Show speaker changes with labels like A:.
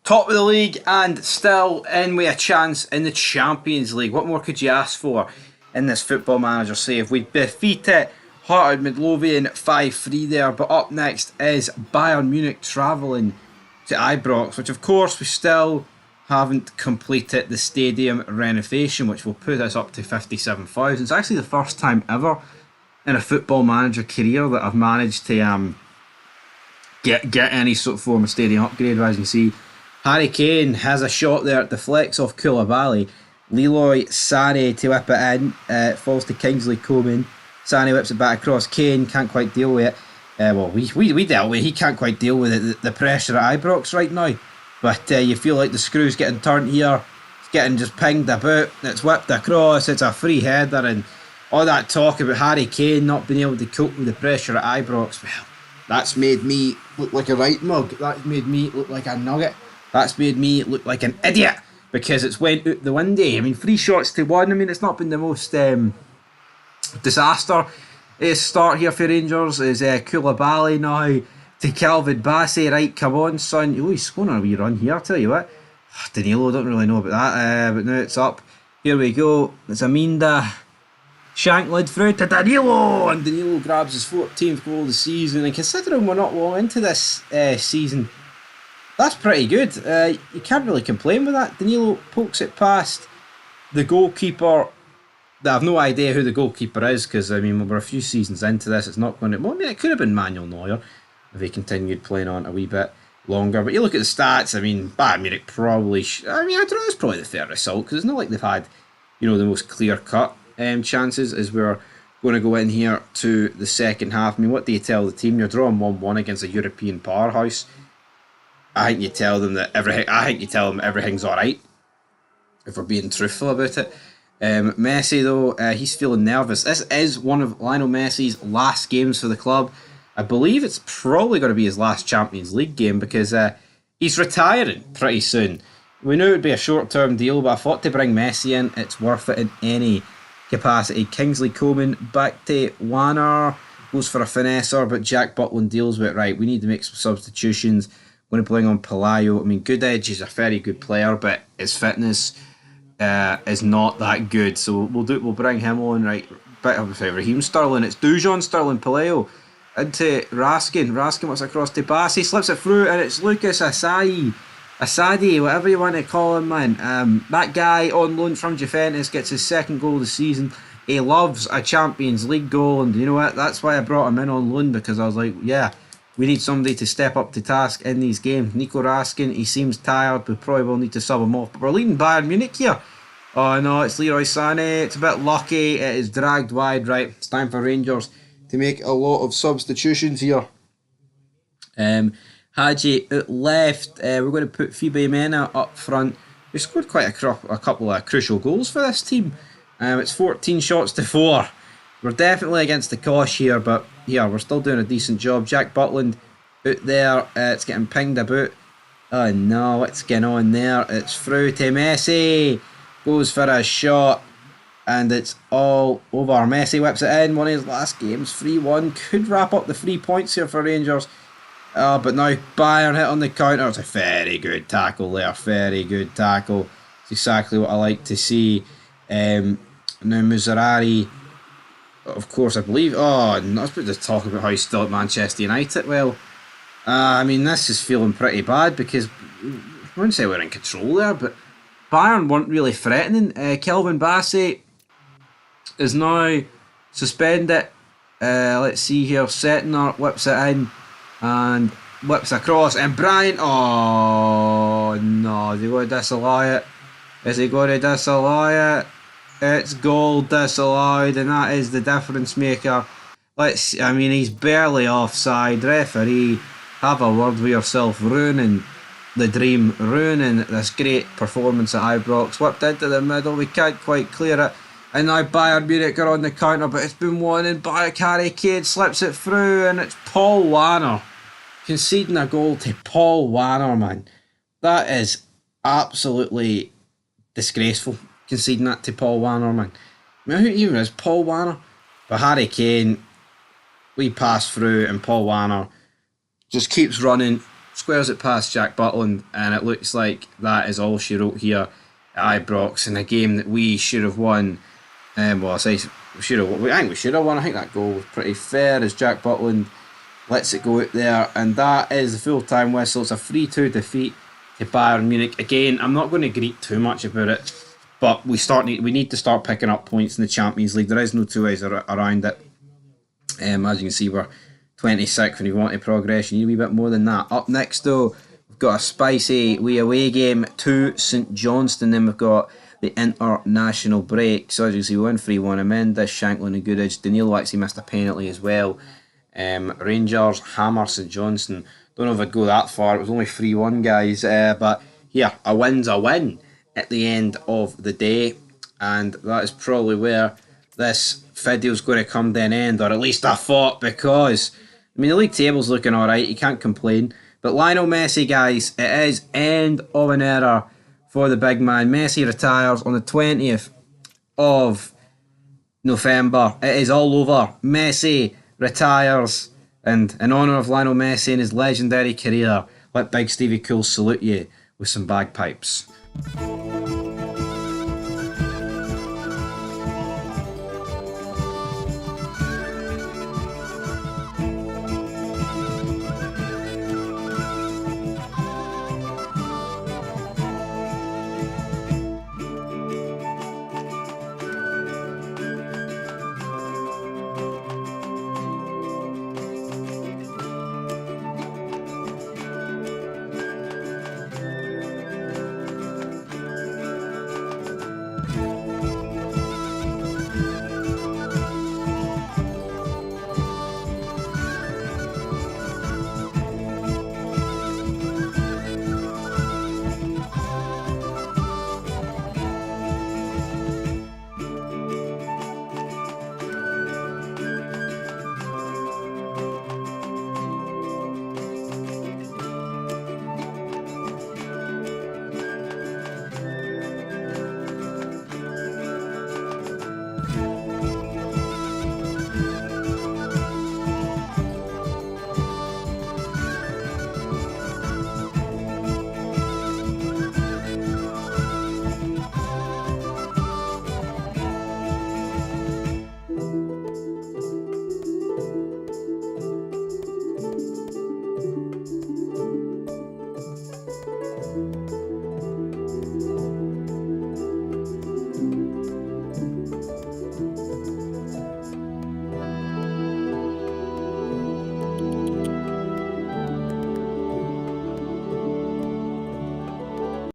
A: Top of the league and still in with a chance in the Champions League. What more could you ask for in this Football Manager save? We defeated Hearted Midlothian 5-3 there, but up next is Bayern Munich travelling to Ibrox, which of course we still haven't completed the stadium renovation, which will put us up to 57,000. It's actually the first time ever in a Football Manager career that I've managed to get any sort of form of stadium upgrade. As you can see, Harry Kane has a shot there, deflects off Koulibaly. Leroy Sané to whip it in, falls to Kingsley Coman. Sané whips it back across. Kane can't quite deal with it. We dealt with it. He can't quite deal with it, the pressure at Ibrox right now. But you feel like the screw's getting turned here. It's getting just pinged about. It's whipped across. It's a free header. And all that talk about Harry Kane not being able to cope with the pressure at Ibrox, well, that's made me look like a right mug. That's made me look like a nugget. That's made me look like an idiot because it's went out the window. I mean, 3-1. I mean, it's not been the most disaster start here for Rangers. Is Koulibaly now to Calvin Bassey. Right, come on, son. Oh, he's going on a wee run here, I'll tell you what. Danilo, don't really know about that, but now it's up. Here we go. It's Aminda. Shank led through to Danilo, and Danilo grabs his 14th goal of the season. And considering we're not long into this season, that's pretty good. You can't really complain with that. Danilo pokes it past the goalkeeper. I have no idea who the goalkeeper is because, I mean, we're a few seasons into this. It's not going to... Well, I mean, it could have been Manuel Neuer if he continued playing on a wee bit longer. But you look at the stats, I mean, Bayern Munich probably... I don't know, it's probably the fair result because it's not like they've had, the most clear-cut chances as we're going to go in here to the second half. I mean, what do you tell the team? You're drawing 1-1 against a European powerhouse. I think you tell them everything's alright, if we're being truthful about it. Messi, though, he's feeling nervous. This is one of Lionel Messi's last games for the club. I believe it's probably going to be his last Champions League game because he's retiring pretty soon. We knew it would be a short-term deal, but I thought to bring Messi in, it's worth it in any capacity. Kingsley Coman back to Warner, goes for a finesser, but Jack Butland deals with it. Right, we need to make some substitutions. Going to bring on Pelayo. I mean, Goodedge is a very good player, but his fitness is not that good. So we'll bring him on. Right, bit of Raheem Sterling. It's Dujon Sterling, Pelayo into Raskin. Raskin what's across to Bassey, slips it through, and it's Lucas Asadi, whatever you want to call him, man. That guy on loan from Juventus gets his second goal of the season. He loves a Champions League goal, and you know what? That's why I brought him in on loan, because I was like, yeah, we need somebody to step up to task in these games. Nico Raskin, he seems tired. We probably will need to sub him off. But we're leading Bayern Munich here. Oh no, it's Leroy Sané. It's a bit lucky. It is dragged wide. Right, it's time for Rangers to make a lot of substitutions here. Hadji out left. We're going to put Fibe Mena up front. We scored quite a couple of crucial goals for this team. It's 14 shots to 4. We're definitely against the cosh here, but yeah, we're still doing a decent job. Jack Butland out there. It's getting pinged about. Oh no, what's going on there? It's through to Messi. Goes for a shot, and it's all over. Messi whips it in. One of his last games, 3-1. Could wrap up the 3 points here for Rangers. But now Bayern hit on the counter. It's a very good tackle there. Very good tackle. It's exactly what I like to see. Now Muzarari, of course, I believe. Oh, not supposed to talk about how he's still at Manchester United. Well, I mean, this is feeling pretty bad because I wouldn't say we're in control there, but Bayern weren't really threatening. Kelvin Bassey is now suspended. Let's see here. Setner whips it in and whips across. And Bryant, oh no, is he going to disallow it? Is he going to disallow it? It's goal disallowed, and that is the difference maker. He's barely offside. Referee, have a word with yourself. Ruining the dream, ruining this great performance at Ibrox. Whipped into the middle, we can't quite clear it. And now Bayern Munich are on the counter, but it's been won in by Harry Kane, slips it through, and it's Paul Warner conceding a goal to Paul Warner, man. That is absolutely disgraceful, conceding that to Paul Warner, man. I mean, who even is Paul Warner? But Harry Kane, we pass through, and Paul Warner just keeps running, squares it past Jack Butland, and it looks like that is all she wrote here at Ibrox in a game that we should have won. Well, I say we should have. I think we should have won. I think that goal was pretty fair as Jack Butland lets it go out there, and that is the full-time whistle. It's a 3-2 defeat to Bayern Munich. Again, I'm not going to greet too much about it, but we need to start picking up points in the Champions League. There is no two ways around it. As you can see, we're 26th. When you want to progress, you need a wee bit more than that. Up next, though, we've got a spicy wee away game to St Johnstone. Then we've got the international break. So as you see, we win 3-1. Amenda, Shanklin and Goodage. Danilo actually missed a penalty as well. Rangers hammer St Johnstone. Don't know if I'd go that far. It was only 3-1, guys. But yeah, a win's a win at the end of the day. And that is probably where this video's going to come to an end, or at least I thought, because I mean the league table's looking alright, you can't complain. But Lionel Messi, guys, it is end of an era for the big man. Messi retires on the 20th of November. It is all over. Messi retires, and in honour of Lionel Messi and his legendary career, let Big Stevie Cool salute you with some bagpipes.